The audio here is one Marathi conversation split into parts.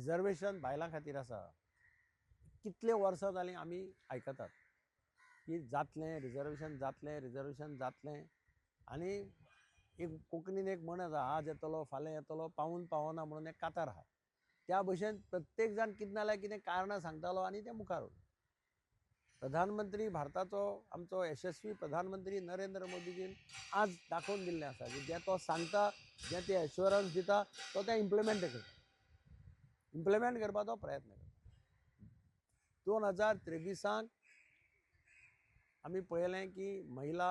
रिजर्वेशन बायलां खातीर आसा. कितले वर्सां जालीं आमी आयकतात की जातलें रिजर्वेशन जातलें आनी एक कोंकणीन एक म्हण आसा, आज येतलो फाल्यां येतलो पावून पावना म्हणून एक कातार आहा. त्या भशेन प्रत्येक जाण कितें ना जाल्यार कितें कारणां सांगतालो आनी तें मुखार वता. प्रधानमंत्री भारताचो आमचो यशस्वी प्रधानमंत्री नरेंद्र मोदीजीन आज दाखोवन दिल्लें आसा की जें तो सांगता, जें ते एश्युरन्स दिता तो तें इम्प्लिमेंट करपाचो प्रयत्न करता. 2023 आमी पळयलें की महिला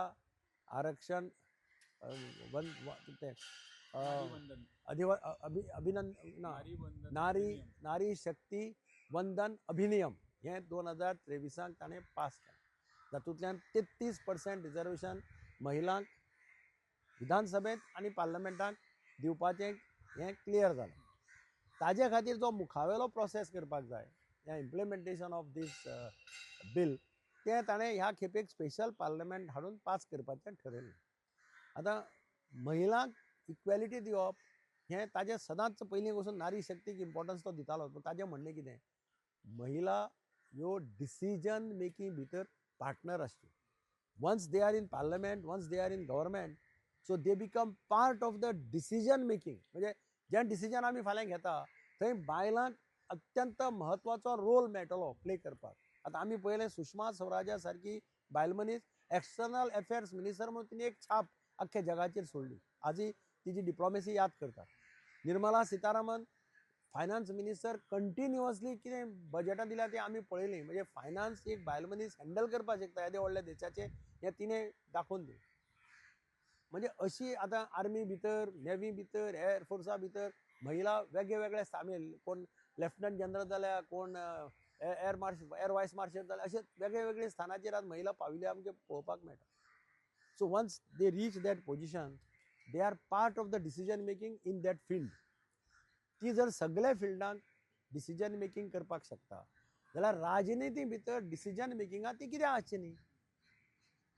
आरक्षण नारी शक्ती वंदन अधिनियम हे 2023 ताणें पास केलें. तातूंतल्यान 33% रिजर्वेशन महिलांक विधानसभेंत आनी पार्लमेंटाक दिवपाचें हें क्लियर जालें. ताजे खातीर जो मुखावेलो प्रोसेस करपाक जाय हें इम्प्लिमेंटेशन ऑफ दीस बील तें ताणें ह्या खेपेक स्पेशल पार्लमेंट हाडून पास करपाचें ठरयलें. आतां महिलांक इक्वेलिटी दिवप हें ताजें सदांच पयलीं वचून नारी शक्तीक इम्पॉर्टन्स तो दितालो. पूण ताजें म्हणणें कितें, महिला ह्यो डिसिजन मेकींग भितर पार्टनर आसच्यो. Once they are in parliament, once they are in government, so they become part of the decision making. म्हणजे जें डिसिजन आमी फाल्यां घेता थंय बायलांक अत्यंत म्हत्वाचो रोल मेळटलो प्ले करपाक. आतां आमी पळयलें सुषमा स्वराजा सारकी बायल मनीस एक्सटर्नल अफेर्स मिनिस्टर म्हणून तिणें एक छाप आख्ख्या जगाचेर सोडली. आजय तिची डिप्लोमेसी याद करता. Nirmala Sitharaman finance minister continuously कितें बजेटां दिल्या ती आमी पळयलीं. म्हणजे फायनान्स एक बायल मनीस हँडल करपाक शकता येदे व्हडल्या देशाचें हें तिणें दाखोवन दिलें. म्हणजे अशी आतां आर्मी भितर, नेव्ही भितर, एअर फोर्सा भितर महिला वेगळे वेगळे सामील, कोण लेफ्टनंट जनरल जाल्या, कोण एअर वायस मार्शल जाल्या, अशे वेगळे वेगळे स्थानाचेर आज महिला पाविल्यो आमकां पळोवपाक मेळटा. So once they reach that position they are part of the decision making in that field. ती जर सगळे फिल्डांत डिसिजन मेकींग करपाक शकता जाल्यार राजनिती भितर डिसिजन मेकिंगां ती कित्याक आसची न्ही.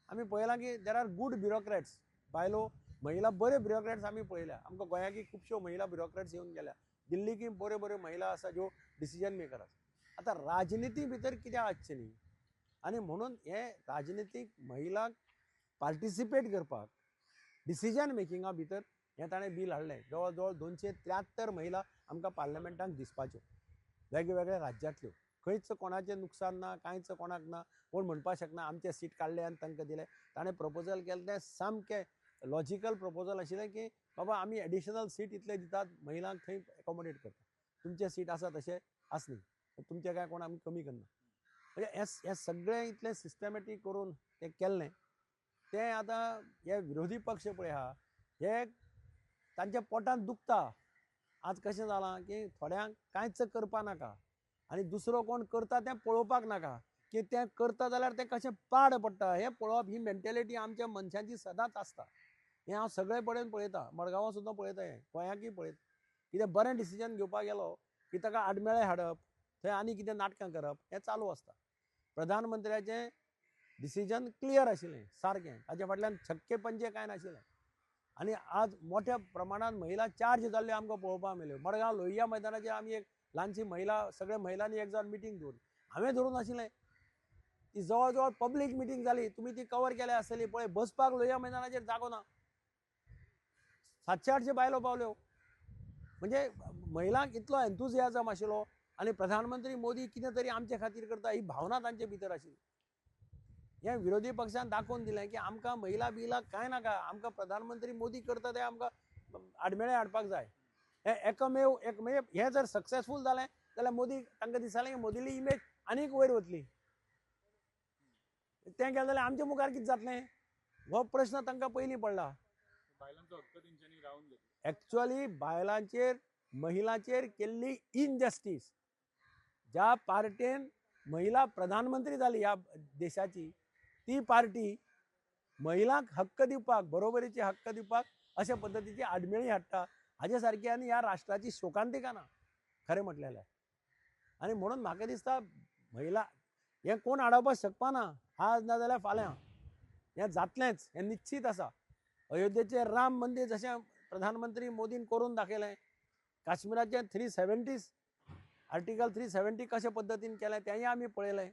आमी पळयलां की देर आर गूड ब्युरोक्रेट्स, बायलो महिला बरे ब्युरोक्रेट्स आमी पळयल्या. आमकां गोंयाकी खुबश्यो महिला ब्युरोक्रेट्स येवन गेल्या. दिल्लीकी बऱ्यो बऱ्यो महिला आसा ज्यो डिसिजन मेकर आसा. आतां राजनिती भितर कित्याक आसचें न्ही. आनी म्हणून हे राजनितीक महिलांक पार्टिसिपेट करपाक डिसिजन मेकिंगा भितर हें ताणें बील हाडलें. जवळ जवळ 273 महिला आमकां पार्लमेंटाक दिसपाच्यो वेगवेगळ्या राज्यांतल्यो. खंयच कोणाचें नुकसान ना, कांयच कोणाक ना, कोण म्हणपाक शकना आमचें सीट काडलें आनी तांकां दिलें. ताणें प्रपोजल केलें तें सामकें लॉजिकल प्रपोजल आशिल्लें की बाबा आमी एडिशनल सीट इतले दितात, महिलांक थंय एकोमोडेट करतात. तुमचें सीट आसा तशें आसली, तुमचें कांय कोण आमी कमी करना. म्हणजे हें सगळें इतलें सिस्टमॅटीक करून तें केल्लें तें आतां हे विरोधी पक्ष पळय आहा हे तांच्या पोटांत दुखता. आज कशें जालां की थोड्यांक कांयच करपा नाका आनी दुसरो कोण करता तें पळोवपाक नाका की तें करता जाल्यार तें कशें पाड पडटा हें पळोवप. ही मेंटेलिटी आमच्या मनशांची सदांच आसता. हें हांव सगळे कडेन पळयतां. मडगांवां सुद्दां पळयता, हें गोंयाकय पळयता. कितें बरें डिसिजन घेवपाक गेलो की ताका आडमेळे हाडप, थंय आनी कितें नाटकां करप हें चालू आसता. प्रधानमंत्र्याचें डिसिजन क्लियर आशिल्लें, सारकें. ताचे फाटल्यान छक्के पंचे कांय नाशिल्लें. आनी आज मोठ्या प्रमाणात महिला चार्ज जाल्ल्यो आमकां पळोवपाक मेळ्ळ्यो. मडगांव लोहिया मैदानाचेर आमी एक ल्हानशी महिला सगळे महिलांनी एक जावन मिटींग दवरली. हांवें धरून नाशिल्लें. ती जवळ जवळ पब्लीक मिटींग जाली. तुमी ती कवर केल्या आसतली. पळय बसपाक लोहिया मैदानाचेर जागो ना. 700-800 बायलो पावल्यो. म्हणजे महिलांक इतलो एन्थुजियाजम आशिल्लो आनी प्रधानमंत्री मोदी कितें तरी आमचे खातीर करता ही भावना तांचे भितर आशिल्ली. हें विरोधी पक्षान दाखोवन दिलें की आमकां महिला बिला कांय नाका, आमकां प्रधानमंत्री मोदी करता तें आमकां आडमेळे हाडपाक जाय. हें एकमेव हें जर सक्सेसफूल जालें जाल्यार मोदी तांकां दिसतालें की मोदीली इमेज आनीक वयर वतली. तें केलें जाल्यार आमच्या मुखार कितें जातलें हो प्रश्न तांकां पयलीं पडला. एक्चुअली बायलांचेर महिलांचेर केल्ली इनजस्टीस, ज्या पार्टेन महिला प्रधानमंत्री जाली ह्या देशाची ती पार्टी महिलांक हक्क दिवपाक, बरोबरीचे हक्क दिवपाक अशा पद्दतीची आडमेळी हाडटा. हाजे सारकी आनी ह्या राष्ट्राची शोकांतिका ना खरें म्हटलें जाल्यार. आनी म्हणून म्हाका दिसता महिला हें कोण आडोवपाक शकपाना. आज ना जाल्यार फाल्यां हें जातलेंच, हें निश्चित आसा. अयोध्येचें राम मंदीर जशें प्रधानमंत्री मोदीन करून दाखयलें, काश्मीराचें 370 आर्टिकल 370 कशा पद्धतीने केलाय तेही आम्ही पळयलंय.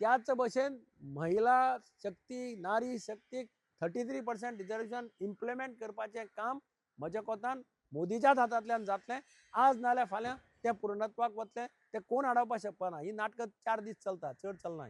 त्याच भशेन महिला शक्ती, नारी शक्तीक 33% रिजर्वेशन इम्प्लिमेंट करपाचें काम म्हज्या कोतान मोदीच्याच हातांतल्यान जातलें. आज नाल्यार फाल्यां तें पूर्णत्वाक वतलें. तें कोण आडावपाक शकपाना. ही नाटकां 4 दीस चलता, चड चलना.